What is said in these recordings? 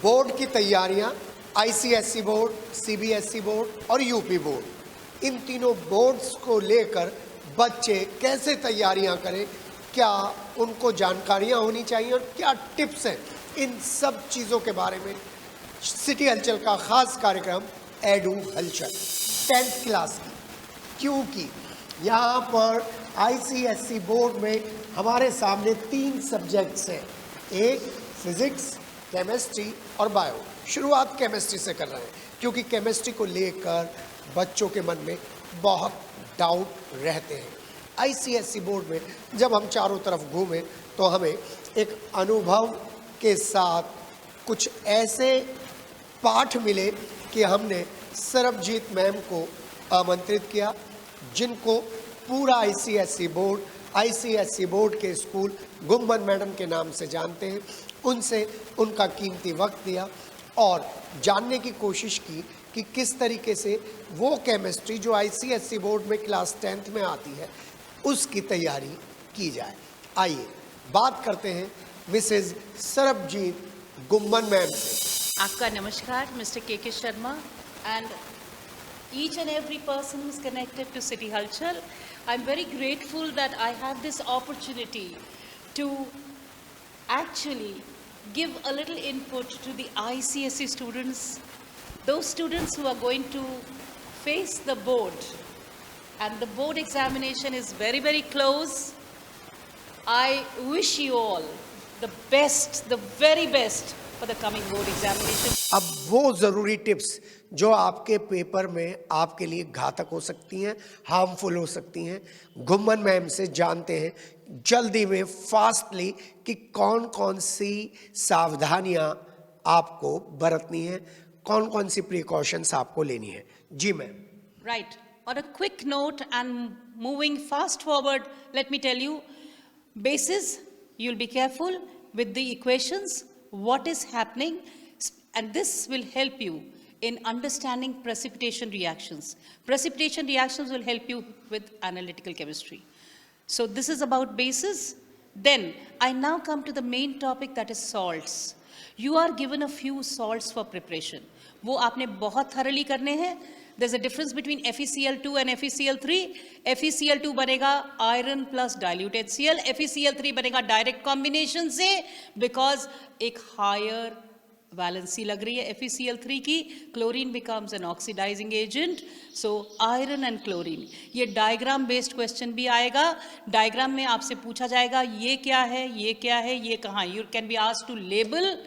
Board की तैयारियां, ICSE board, CBSE board और यूपी बोर्ड, इन तीनों बोर्ड्स को लेकर बच्चे कैसे तैयारियां करें, क्या उनको जानकारियां होनी चाहिए और क्या टिप्स हैं, इन सब चीज़ों के बारे में सिटी हलचल का खास कार्यक्रम एडू हलचल 10th क्लास की, क्योंकि यहाँ पर आईसीएसई बोर्ड में हमारे सामने 3 सब्जेक्ट्स हैं, एक फिजिक्स, केमिस्ट्री और बायो। शुरुआत केमिस्ट्री से कर रहे हैं क्योंकि केमिस्ट्री को लेकर बच्चों के मन में बहुत डाउट रहते हैं। आईसीएसई बोर्ड में जब हम चारों तरफ घूमें तो हमें एक अनुभव के साथ कुछ ऐसे पाठ मिले कि हमने सरबजीत मैम को आमंत्रित किया, जिनको पूरा आईसीएसई बोर्ड के स्कूल गुम्बन मैडम के नाम से जानते हैं। उनसे उनका कीमती वक्त दिया और जानने की कोशिश की कि किस तरीके से वो केमिस्ट्री जो आईसीएसई बोर्ड में क्लास 10th में आती है उसकी तैयारी की जाए। आइए बात करते हैं मिसेज सरबजीत गुम्बन मैम से। आपका नमस्कार, मिस्टर के Sharma and each and every person who is connected to City Halchal. I'm very grateful that I have this opportunity to actually give a little input to the ICSE students, those students who are going to face the board, and the board examination is very, very close. I wish you all the best, the very best for the coming board examination. अब वो ज़रूरी tips जो आपके paper में आपके लिए घातक हो सकती हैं, हार्मफुल हो सकती हैं, गुम्बन मैम से जानते हैं जल्दी में, फास्टली, कि कौन कौन सी सावधानियां आपको बरतनी है, कौन कौन सी प्रिकॉशंस आपको लेनी है। जी ma'am. Right. On a quick note and moving fast forward, let me tell you, basis, you'll be careful with the equations, what is happening, and this will help you in understanding precipitation reactions. Precipitation reactions will help you with analytical chemistry. So this is about bases. Then I now come to the main topic, that is salts. You are given a few salts for preparation. वो आपने बहुत thoroughly करने हैं. There's a difference between FeCl2 and FeCl3. FeCl2 बनेगा iron plus dilute HCl. FeCl3 बनेगा direct combination से, because एक higher valency लग रही है FeCl3 की. Chlorine becomes an oxidizing agent. So iron and chlorine. ये diagram based question भी आएगा. Diagram में आपसे पूछा जाएगा ये क्या है, ये क्या है, ये कहाँ. You can be asked to label,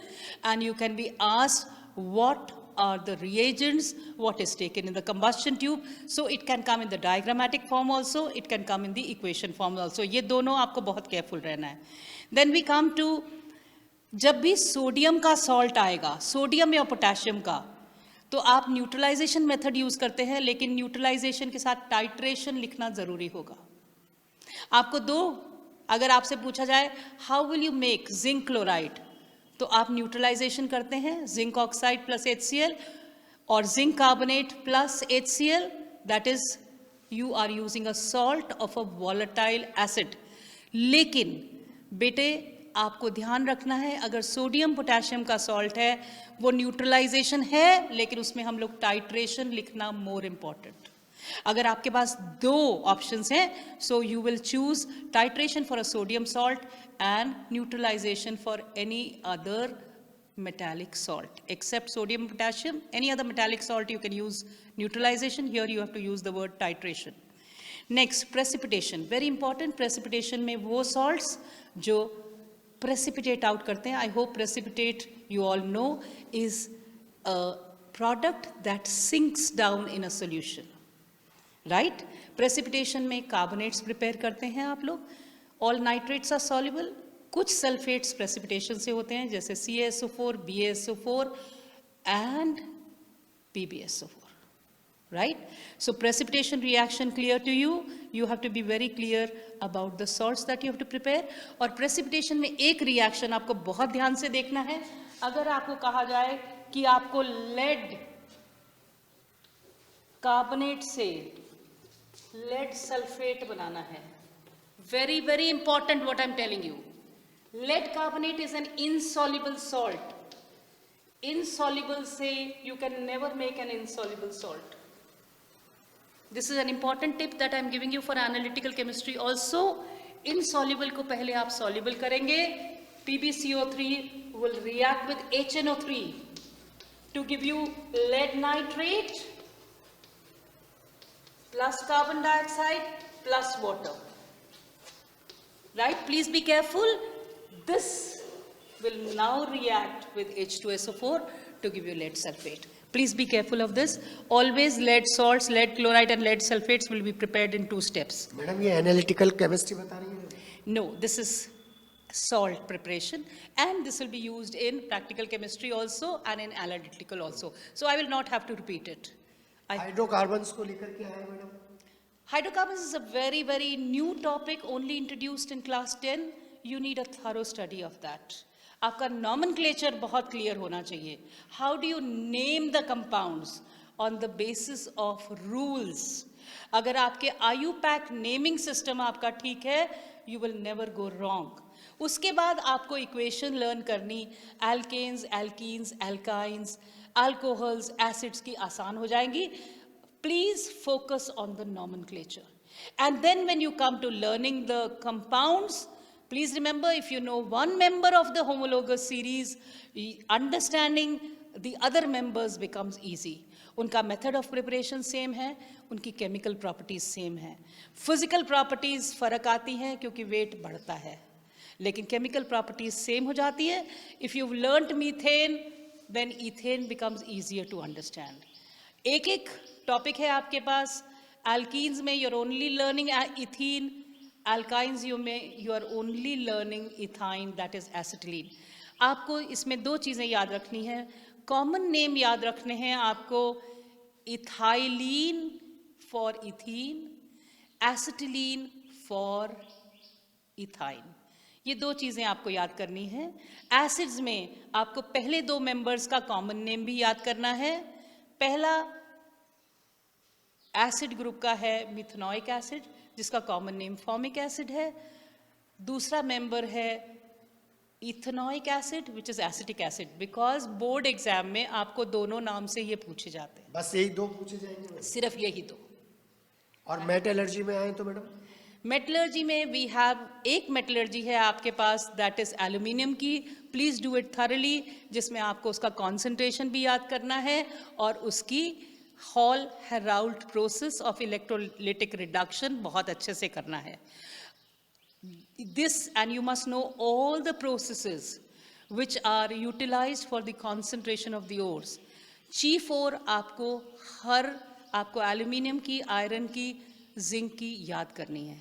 and you can be asked what are the reagents, what is taken in the combustion tube. So it can come in the diagrammatic form also, it can come in the equation form also. ये दोनों आपको बहुत careful रहना है. Then we come to, जब भी sodium का salt आएगा, सोडियम या पोटेशियम का, तो आप न्यूट्रलाइजेशन मेथड यूज करते हैं, लेकिन न्यूट्रलाइजेशन के साथ टाइट्रेशन लिखना जरूरी होगा. आपको अगर आपसे पूछा जाए how will you make zinc chloride, तो आप न्यूट्रलाइजेशन करते हैं जिंक ऑक्साइड प्लस HCl और zinc carbonate plus HCl, that is you are using a salt of a volatile acid. लेकिन बेटे आपको ध्यान रखना है, अगर सोडियम पोटेशियम का सॉल्ट है वो न्यूट्रलाइजेशन है, लेकिन उसमें हम लोग टाइट्रेशन लिखना मोर इम्पॉर्टेंट. अगर आपके पास 2 ऑप्शंस हैं, so you will choose titration for a sodium salt and neutralization for any other metallic salt except sodium potassium. Any other metallic salt you can use neutralization. Here you have to use the word titration. Next, precipitation, very important. Precipitation में वो salts जो precipitate out करते हैं. I hope precipitate, you all know, is a product that sinks down in a solution, right? Precipitation में carbonates prepare करते हैं आप लोग. All nitrates are soluble. कुछ सल्फेट्स प्रेसिपिटेशन से होते हैं, जैसे CaSO4, BaSO4 and PbSO4, right? So precipitation reaction clear to you. You have to be very clear about the salts that you have to prepare. और precipitation में एक reaction आपको बहुत ध्यान से देखना है. अगर आपको कहा जाए कि आपको लेड कार्बोनेट से लेड सल्फेट बनाना है, very, very important what I'm telling you. Lead carbonate is an insoluble salt. insoluble say you can never make an insoluble salt. This is an important tip that I am giving you for analytical chemistry also. Insoluble को पहले आप soluble करेंगे. PbCO3 will react with HNO3 to give you lead nitrate plus carbon dioxide plus water. Right? Please be careful. This will now react with H2SO4 to give you lead sulfate. Please be careful of this. Always lead salts, lead chloride and lead sulfates will be prepared in 2 steps. Madam ये analytical chemistry बता रही है? No, this is salt preparation and this will be used in practical chemistry also and in analytical also. So I will not have to repeat it. Hydrocarbons को लेकर क्या है madam? Hydrocarbons is a very, very new topic, only introduced in class 10. You need a thorough study of that. आपका nomenclature बहुत clear होना चाहिए. How do you name the compounds? On the basis of rules. अगर आपके IUPAC naming system आपका ठीक है, you will never go wrong. उसके बाद आपको equation learn करनी, alkanes, alkenes, alkynes, alcohols, acids की आसान हो जाएंगी. Please focus on the nomenclature. And then when you come to learning the compounds, please remember, if you know one member of the homologous series, understanding the other members becomes easy. उनका method of preparation same है, उनकी chemical properties same है. Physical properties फर्क आती हैं क्योंकि weight बढ़ता है. लेकिन chemical properties same हो जाती है. If you've learnt methane, then ethane becomes easier to understand. एक topic है आपके पास. Alkenes में you're only learning ethene. Alkynes you are only learning ethyne, that is acetylene. आपको इसमें 2 चीज़ें याद रखनी है. Common name याद रखने हैं आपको. Ethylene for ethene, acetylene for ethyne. ये 2 चीज़ें आपको याद करनी है. Acids में आपको पहले 2 members का common name भी याद करना है. पहला acid group का है methanoic acid, जिसका कॉमन नेम फॉर्मिक एसिड है. दूसरा मेंबर है ethanoic acid which is acetic acid. Because board exam में आपको दोनों नाम से ये पूछे जाते हैं. बस यही 2 पूछे जाएंगे? सिर्फ यही 2. और मेटलर्जी में आए तो मैडम? मेटलर्जी में वी हैव एक मेटलर्जी है आपके पास, दैट इज एल्यूमिनियम की. प्लीज डू इट थॉरली, जिसमें आपको उसका कॉन्सेंट्रेशन भी याद करना है और उसकी Hall-Héroult process of electrolytic reduction बहुत अच्छे से करना है. This, and you must know all the processes which are utilized for the concentration of the ores. Chief ore आपको एल्यूमिनियम की, आयरन की, जिंक की याद करनी है.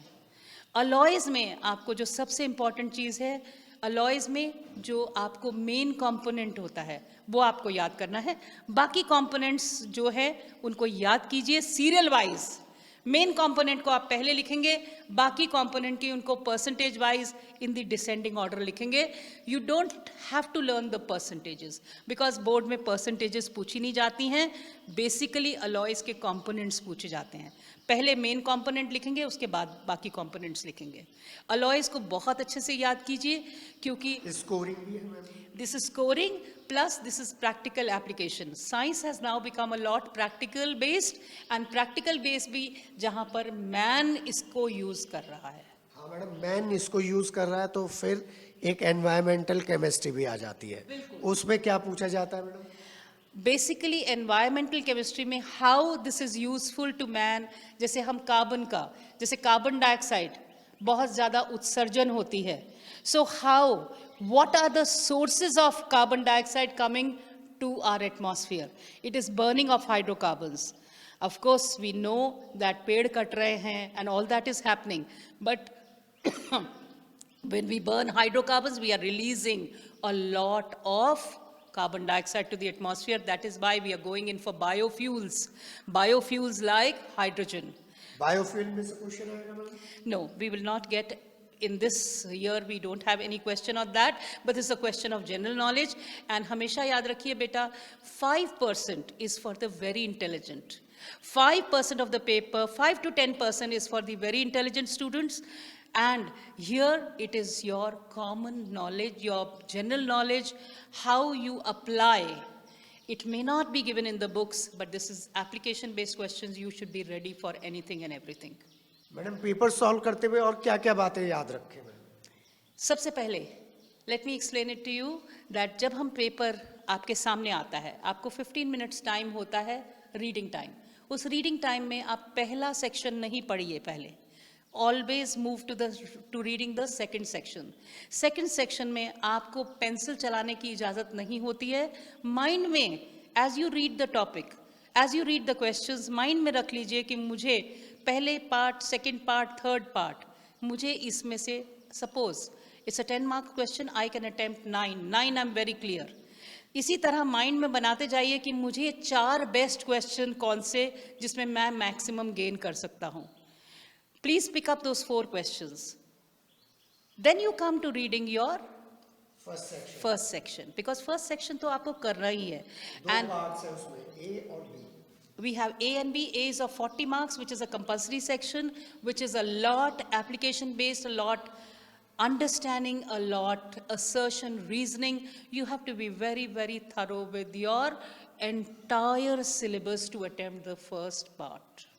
अलॉयज में आपको जो सबसे इंपॉर्टेंट चीज़ है, अलॉयज में जो आपको मेन कंपोनेंट होता है वो आपको याद करना है. बाकी कंपोनेंट्स जो है उनको याद कीजिए सीरियल वाइज. मेन कंपोनेंट को आप पहले लिखेंगे, बाकी कंपोनेंट की उनको percentage wise in the descending order लिखेंगे. You don't have to learn the percentages because board में परसेंटेजेस पूछी नहीं जाती हैं. बेसिकली अलॉयज के कंपोनेंट्स पूछे जाते हैं. पहले मेन कंपोनेंट लिखेंगे, उसके बाद बाकी कंपोनेंट्स लिखेंगे. अलॉयज को बहुत अच्छे से याद कीजिए क्योंकि स्कोरिंग भी है. This is scoring plus this is practical application. Science has now become a lot practical based and practical based भी जहाँ पर man इसको use कर रहा है. हाँ मैडम, मैन इसको यूज कर रहा है तो फिर एक एनवायरमेंटल केमिस्ट्री भी आ जाती है. उसमें क्या पूछा जाता है मैडम? बेसिकली एनवायरमेंटल केमिस्ट्री में how this is useful to man. जैसे हम कार्बन का, जैसे कार्बन डाइऑक्साइड बहुत ज़्यादा उत्सर्जन होती है. So how, what are the sources of carbon dioxide coming to our atmosphere? It is burning of hydrocarbons. Of course, we know that पेड़ कट रहे हैं and all that is happening. But when we burn hydrocarbons, we are releasing a lot of carbon dioxide to the atmosphere. That is why we are going in for biofuels. Biofuels like hydrogen. Biofuel में से question आएगा madam? No, we will not get. In this year, we don't have any question on that, but this is a question of general knowledge. And हमेशा याद रखिए बेटा, 5% is for the very intelligent. 5% of the paper, 5 to 10% is for the very intelligent students. And here it is your common knowledge, your general knowledge, how you apply It may not be given in the books, but this is application-based questions. You should be ready for anything and everything. Madam paper solve करते हुए और क्या क्या बातें याद रखें madam? सबसे पहले let me explain it to you that जब हम पेपर आपके सामने आता है, आपको 15 मिनट्स टाइम होता है रीडिंग टाइम. उस रीडिंग टाइम में आप पहला सेक्शन नहीं पढ़िए पहले. Always move to reading the second section. Second section में आपको पेंसिल चलाने की इजाज़त नहीं होती है. माइंड में as you read the topic, as you read the questions, mind में रख लीजिए कि मुझे पहले part, second part, third part, मुझे इसमें से suppose it's a 10 mark question, I can attempt 9 I am very clear. इसी तरह माइंड में बनाते जाइए कि मुझे 4 बेस्ट क्वेश्चन कौन से जिसमें मैं मैक्सिमम गेन कर सकता हूँ. Please pick up those 4 questions. Then you come to reading your first section. Because first section तो आपको करना ही है. दो पार्ट्स हैं उसमें, A और B. We have A and B. A is of 40 marks, which is a compulsory section, which is a lot application based, a lot understanding, a lot assertion, reasoning. You have to be very, very thorough with your entire syllabus to attempt the first part.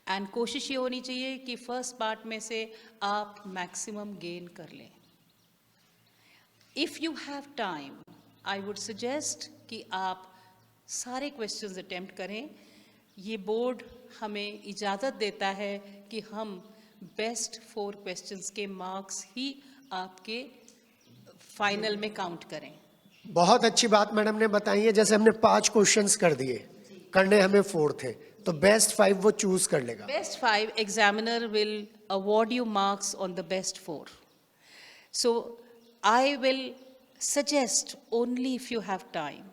And कोशिश ये होनी चाहिए कि first part में से आप maximum gain कर लें. If you have time, I would suggest कि आप सारे क्वेश्चंस अटेम्प्ट करें. ये बोर्ड हमें इजाज़त देता है कि हम बेस्ट 4 क्वेश्चंस के मार्क्स ही आपके फाइनल में काउंट करें. बहुत अच्छी बात मैडम ने बताई है. जैसे हमने 5 क्वेश्चंस कर दिए, करने हमें 4 थे, तो बेस्ट 5 वो चूज कर लेगा. Best 5 examiner will award you marks on the best 4. So I will suggest only if you have time.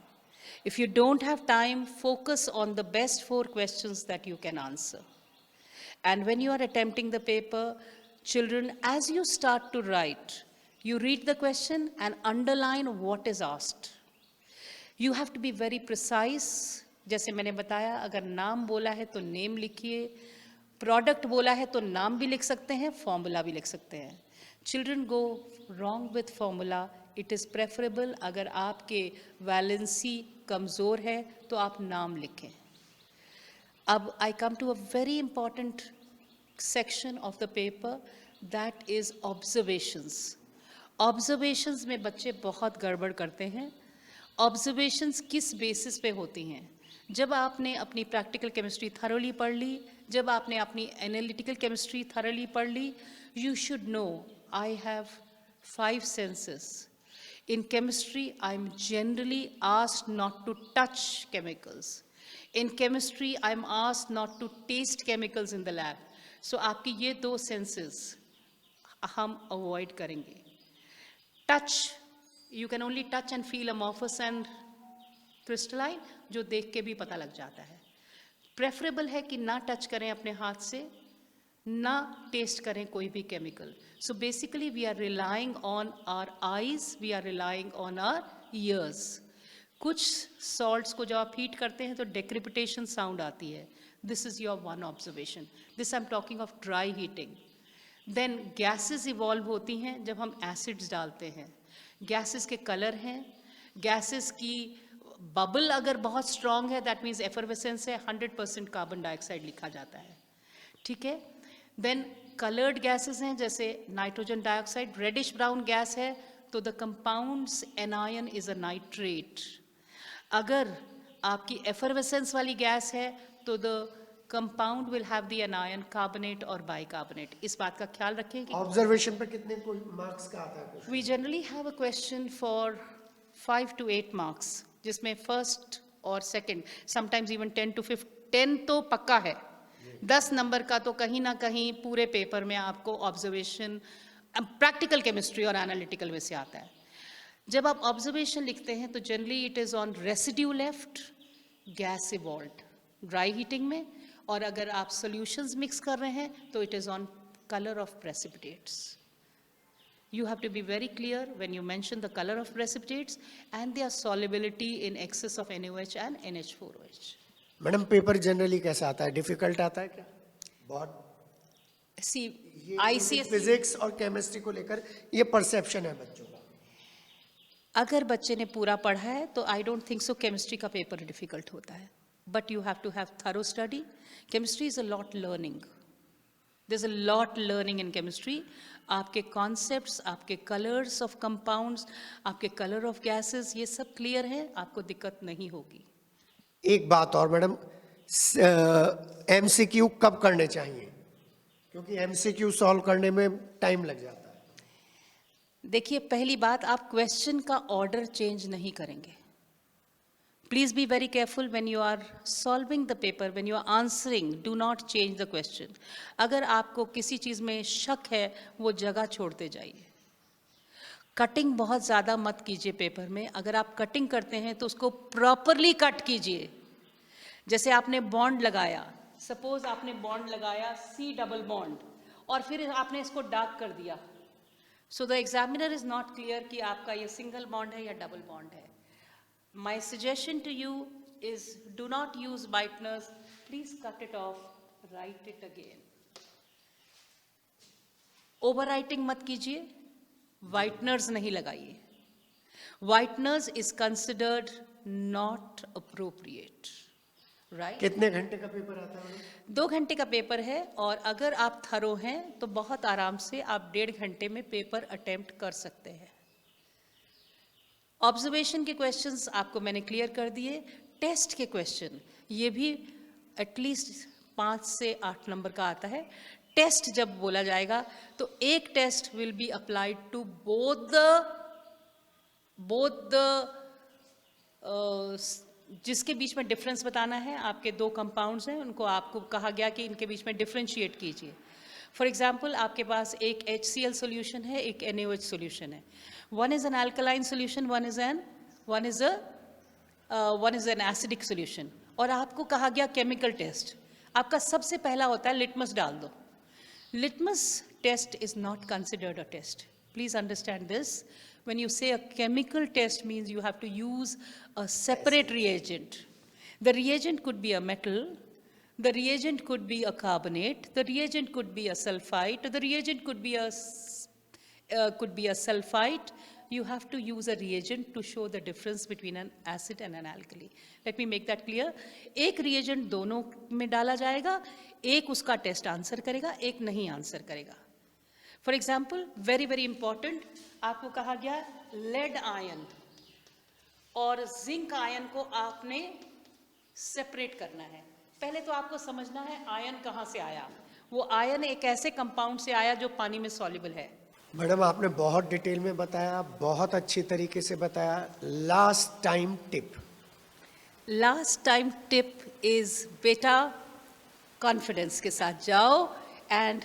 If you don't have time, focus on the best 4 questions that you can answer. And when you are attempting the paper, children, as you start to write, you read the question and underline what is asked. You have to be very precise. जैसे मैंने बताया, अगर नाम बोला है तो name लिखिए, product बोला है तो नाम भी लिख सकते हैं, फॉर्मूला भी लिख सकते हैं. Children go wrong with formula. It is preferable, अगर आपके वैलेंसी कमज़ोर है तो आप नाम लिखें. अब I come to a very important section of the paper, that is observations. Observations में बच्चे बहुत गड़बड़ करते हैं. ऑब्जर्वेशंस किस बेसिस पे होती हैं? जब आपने अपनी प्रैक्टिकल केमिस्ट्री थरोली पढ़ ली, जब आपने अपनी एनालिटिकल केमिस्ट्री थरोली पढ़ ली, you should know I have 5 senses. In chemistry, I'm generally asked not to touch chemicals. In chemistry, I'm asked not to taste chemicals in the lab. So आपकी ये 2 senses हम avoid करेंगे. Touch, you can only touch and feel amorphous and crystalline, जो देख के भी पता लग जाता है. प्रेफरेबल है कि ना टच करें अपने हाथ से, ना टेस्ट करें कोई भी chemical. So basically we are relying on our eyes, we are relying on our ears. कुछ सॉल्ट्स को जब आप हीट करते हैं तो डेक्रिपिटेशन साउंड आती है. This is your one observation. This I am talking of dry heating. Then gases evolve होती हैं जब हम एसिड्स डालते हैं. गैसेस के कलर हैं, गैसेस की बबल अगर बहुत स्ट्रॉन्ग है दैट मीन्स एफरवेसेंस है. 100% कार्बन डाइऑक्साइड लिखा जाता है. ठीक है. देन कलर्ड गैसेस हैं, जैसे nitrogen dioxide reddish brown gas है तो the compounds anion is a nitrate. अगर आपकी एफरवेसेंस वाली गैस है तो the compound will have the anion carbonate और बाइकार्बोनेट. इस बात का ख्याल रखें कि ऑब्जर्वेशन पे कितने मार्क्स का आता है? We generally have a question for 5 to 8 marks, जिसमें फर्स्ट और सेकंड, समटाइम्स इवन 10 to 15. 10 तो पक्का है, 10 नंबर का तो कहीं ना कहीं पूरे पेपर में आपको ऑब्जर्वेशन प्रैक्टिकल केमिस्ट्री और एनालिटिकल में से आता है. जब आप ऑब्जर्वेशन लिखते हैं तो generally it is on residue left, gas evolved dry heating में, और अगर आप सॉल्यूशंस मिक्स कर रहे हैं तो it is on colour of precipitates. You have to be very clear when you mention the color of precipitates and their solubility in excess of NaOH and NH4OH. Madam paper generally कैसा आता है? Difficult आता है क्या? बहुत. See, ICSE physics और chemistry को लेकर ये परसेप्शन है बच्चों का. अगर बच्चे ने पूरा पढ़ा है तो I don't think so chemistry का पेपर डिफिकल्ट होता है, but you have to have thorough study. Chemistry is a lot learning. There's a lot learning in chemistry. आपके concepts, आपके colors of compounds, आपके color of gases, ये सब clear है, आपको दिक्कत नहीं होगी. एक बात और मैडम, MCQ कब करने चाहिए? क्योंकि MCQ सॉल्व करने में टाइम लग जाता है. देखिए, पहली बात, आप क्वेश्चन का ऑर्डर चेंज नहीं करेंगे. Please be very careful when you are solving the paper, when you are answering, do not change the question. अगर आपको किसी चीज़ में शक है, वो जगह छोड़ते जाइए. कटिंग बहुत ज़्यादा मत कीजिए पेपर में. अगर आप कटिंग करते हैं तो उसको प्रॉपरली कट कीजिए. जैसे आपने बॉन्ड लगाया, सपोज आपने बॉन्ड लगाया C डबल बॉन्ड, और फिर आपने इसको डार्क कर दिया. So the examiner is not clear कि आपका ये सिंगल बॉन्ड है या डबल बॉन्ड है. My suggestion to you is do not use whiteners. Please cut it off, write it again. Overwriting मत कीजिए, whiteners नहीं लगाइए. Whiteners is considered not appropriate. Right? कितने घंटे का पेपर आता है? 2 घंटे का पेपर है, और अगर आप थरो हैं तो बहुत आराम से आप 1.5 घंटे में पेपर अटेम्प्ट कर सकते हैं. ऑब्जर्वेशन के क्वेश्चंस आपको मैंने क्लियर कर दिए. टेस्ट के क्वेश्चन, ये भी एटलीस्ट 5 से 8 नंबर का आता है. टेस्ट जब बोला जाएगा तो एक test will be applied to both the जिसके बीच में डिफरेंस बताना है. आपके 2 कंपाउंड्स हैं, उनको आपको कहा गया कि इनके बीच में डिफरेंशिएट कीजिए. फॉर एग्जाम्पल, आपके पास एक HCl सोल्यूशन है, एक NaOH सोल्यूशन है. One is an alkaline solution, one is an acidic solution. और आपको कहा गया केमिकल टेस्ट. आपका सबसे पहला होता है लिटमस डाल दो. Litmus test is not considered a test. Please understand this. When you say a chemical test means you have to use a separate reagent. The reagent could be a metal, the reagent could be a carbonate, the reagent could be a sulfite, the reagent could be a sulfite. You have to use a reagent to show the difference between an acid and an alkali. Let me make that clear. एक reagent दोनों में डाला जाएगा, एक उसका test answer करेगा, एक नहीं आंसर करेगा. For example, very very important, आपको कहा गया लेड आयन और जिंक आयन को आपने सेपरेट करना है. पहले तो आपको समझना है आयन कहाँ से आया. वो आयन एक ऐसे कंपाउंड से आया जो पानी में सॉल्युबल है. मैडम, आपने बहुत डिटेल में बताया, बहुत अच्छी तरीके से बताया. Last time tip. Last time tip is, बेटा कॉन्फिडेंस के साथ जाओ and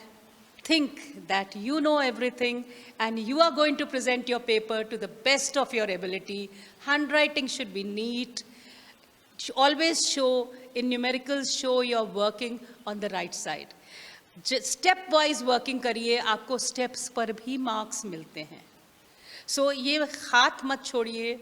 think that you know everything and you are going to present your paper to the best of your ability. Handwriting should be neat. Always show, in numericals, show you're working on the right side. Step wise working करिए, आपको steps पर भी marks मिलते हैं. So ये हाथ मत छोड़िए.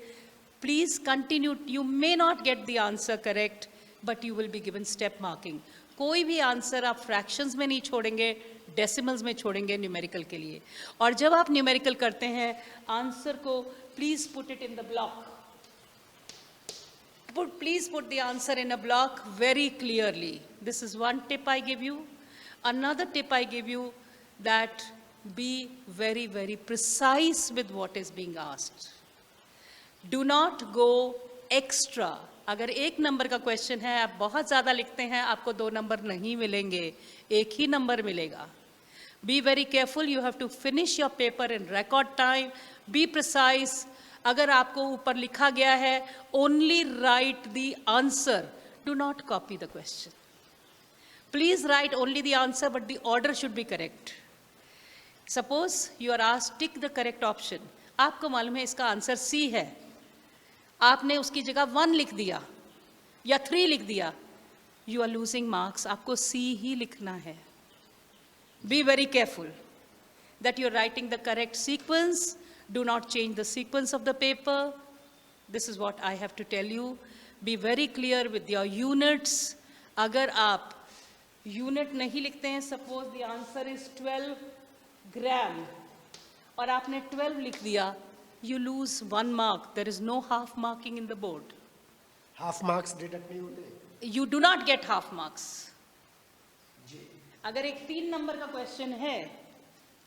Please continue. You may not get the answer correct, but you will be given step marking. कोई भी आंसर आप फ्रैक्शंस में नहीं छोड़ेंगे, डेसिमल्स में छोड़ेंगे न्यूमेरिकल के लिए. और जब आप न्यूमेरिकल करते हैं, आंसर को please put it in the block. Please put the answer in a block very clearly. This is one tip I give you. Another tip I give you, that be very very precise with what is being asked. Do not go extra. अगर 1 number का question है, आप बहुत ज़्यादा लिखते हैं, आपको 2 number नहीं मिलेंगे, 1 ही नंबर मिलेगा. Be very careful. You have to finish your paper in record time. Be precise. अगर आपको ऊपर लिखा गया है only write the answer. Do not copy the question. Please write only the answer, but the order should be correct. Suppose you are asked tick the correct option. आपको मालूम है इसका आंसर C है, आपने उसकी जगह 1 लिख दिया या 3 लिख दिया. You are losing marks. आपको C ही लिखना है. Be very careful that you're writing the correct sequence. Do not change the sequence of the paper. This is what I have to tell you. Be very clear with your units. अगर आप unit नहीं लिखते हैं, suppose the answer is 12 ग्राम और आपने 12 लिख दिया, you lose 1 mark. There is no half marking in the board. Half marks deduct नहीं होते? You do not get half marks. अगर एक 3 नंबर का क्वेश्चन है,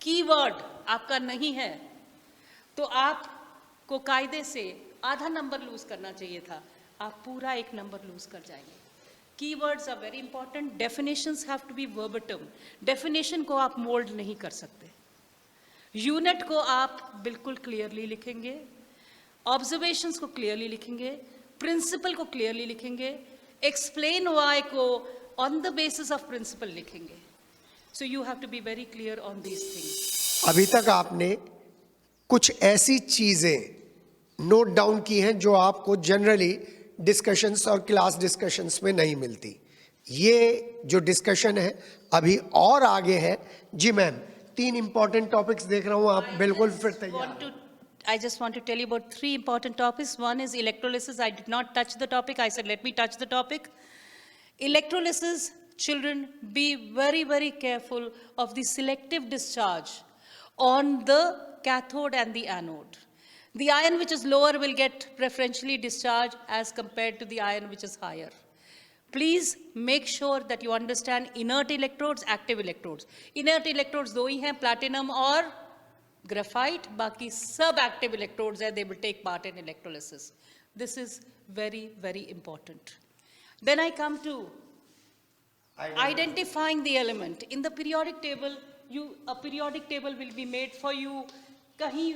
कीवर्ड आपका नहीं है, तो आपको कायदे से आधा नंबर लूज करना चाहिए था, आप पूरा 1 नंबर लूज कर जाएंगे. Keywords are very important. Definitions have to be verbatim. Definition को आप मोल्ड नहीं कर सकते. यूनिट को आप बिल्कुल क्लियरली लिखेंगे, ऑब्जर्वेशंस को क्लियरली लिखेंगे, प्रिंसिपल को क्लियरली लिखेंगे, एक्सप्लेन व्हाई को on the basis of principle लिखेंगे. So you have to be very clear on these things. अभी तक आपने कुछ ऐसी चीजें नोट डाउन की हैं जो आपको जनरली डिस्कशंस और क्लास डिस्कशंस में नहीं मिलती. ये जो डिस्कशन है अभी और आगे है. जी मैम, 3 इंपॉर्टेंट टॉपिक्स देख रहा हूं, आप बिल्कुल फिर तैयार. I just want to tell you about 3 important topics. One is electrolysis. I did not touch the topic. I said, let me touch the topic. Electrolysis, children, be very, very careful of the selective discharge on the cathode and the anode. The ion which is lower will get preferentially discharged as compared to the ion which is higher. Please make sure that you understand inert electrodes, active electrodes. Inert electrodes दो ही हैं, platinum और graphite. बाकी सब active electrodes हैं, they will take part in electrolysis. This is very, very important. Then I come to identifying the element. In the periodic table, a periodic table will be made for you. कहीं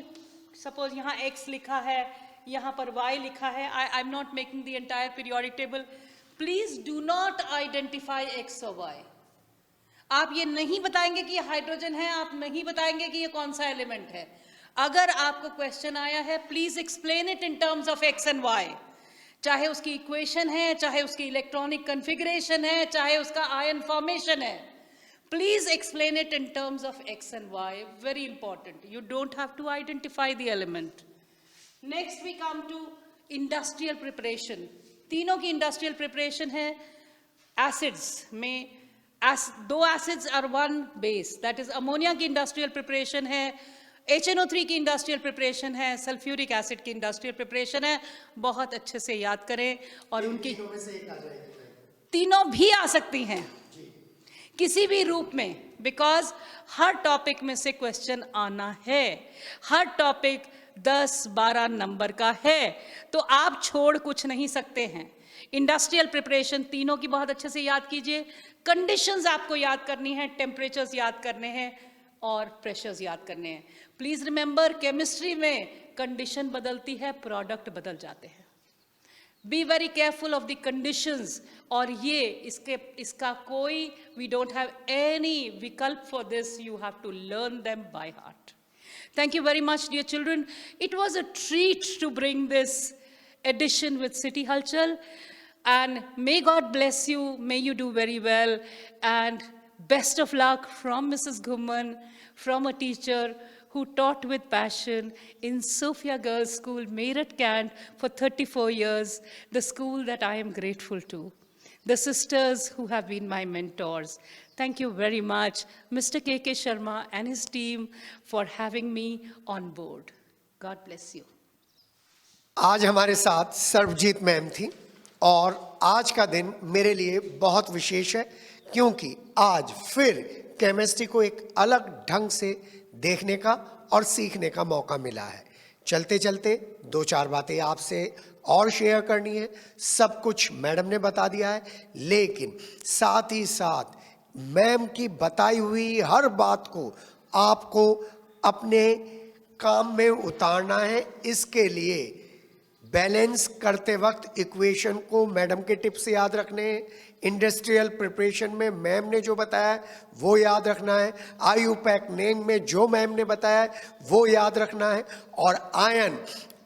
suppose यहाँ X लिखा है, यहाँ पर Y लिखा है. I'm not making the entire periodic table. Please do not identify X or Y. आप ये नहीं बताएंगे कि ये हाइड्रोजन है, आप नहीं बताएंगे कि ये कौन सा एलिमेंट है. अगर आपको क्वेश्चन आया है, please explain it in terms of X and Y. चाहे उसकी इक्वेशन है, चाहे उसकी इलेक्ट्रॉनिक कॉन्फ़िगरेशन है, चाहे उसका आयन फॉर्मेशन है. Please explain it in terms of X and Y. Very important. You don't have to identify the element. Next we come to industrial preparation. तीनों की इंडस्ट्रियल प्रिपरेशन है. एसिड्स में दो acids और 1 बेस, दैट इज अमोनिया की industrial preparation है, HNO3 की industrial preparation है, सल्फ्यूरिक एसिड की इंडस्ट्रियल प्रिपरेशन है. बहुत अच्छे से याद करें. और उनकी तीनों भी आ सकती हैं किसी भी रूप में, बिकॉज हर टॉपिक में से क्वेश्चन आना है. हर टॉपिक 10-12 नंबर का है, तो आप छोड़ कुछ नहीं सकते हैं. इंडस्ट्रियल प्रिपरेशन तीनों की बहुत अच्छे से याद कीजिए. कंडीशंस आपको याद करनी है, टेम्परेचर्स याद करने हैं और प्रेशर्स याद करने हैं. प्लीज रिमेंबर, केमिस्ट्री में कंडीशन बदलती है, प्रोडक्ट बदल जाते हैं. Be very careful of the conditions. और ये इसका कोई, वी डोंट हैव एनी विकल्प for this. You have to learn them by heart. Thank you very much, dear children. It was a treat to bring this edition with City Halchal. And may God bless you. May you do very well. And best of luck from Mrs. Ghumman, from a teacher who taught with passion in Sophia Girls' School, Meerut, Kant, for 34 years, the school that I am grateful to. The sisters who have been my mentors. Thank you very much, Mr. K.K. Sharma and his team, for having me on board. God bless you. आज हमारे साथ Sarvjeet ma'am थी और आज का दिन मेरे लिए बहुत विशेष है, क्योंकि आज फिर केमिस्ट्री को एक अलग ढंग से देखने का और सीखने का मौका मिला है. चलते चलते 2-4 बातें आपसे और शेयर करनी है. सब कुछ मैडम ने बता दिया है, लेकिन साथ ही साथ मैम की बताई हुई हर बात को आपको अपने काम में उतारना है. इसके लिए बैलेंस करते वक्त इक्वेशन को मैडम के टिप्स से याद रखने हैं. इंडस्ट्रियल प्रिपरेशन में मैम ने जो बताया है वो याद रखना है. IUPAC नेम में जो मैम ने बताया है वो याद रखना है. और आयन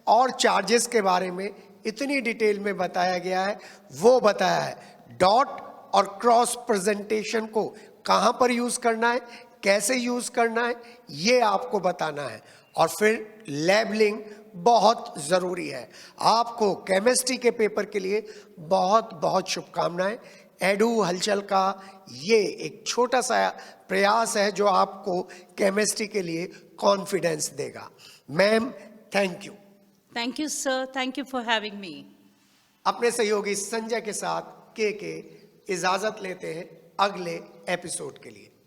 और चार्जेस के बारे में इतनी डिटेल में बताया गया है, वो बताया है. डॉट और क्रॉस प्रेजेंटेशन को कहाँ पर यूज़ करना है, कैसे यूज़ करना है, ये आपको बताना है. और फिर लेबलिंग बहुत ज़रूरी है. आपको केमिस्ट्री के पेपर के लिए बहुत बहुत शुभकामनाएं. एडू हलचल का ये एक छोटा सा प्रयास है जो आपको केमिस्ट्री के लिए कॉन्फिडेंस देगा. Ma'am, thank you. Thank you, sir. Thank you for having me. अपने सहयोगी संजय के साथ के इजाजत लेते हैं अगले एपिसोड के लिए।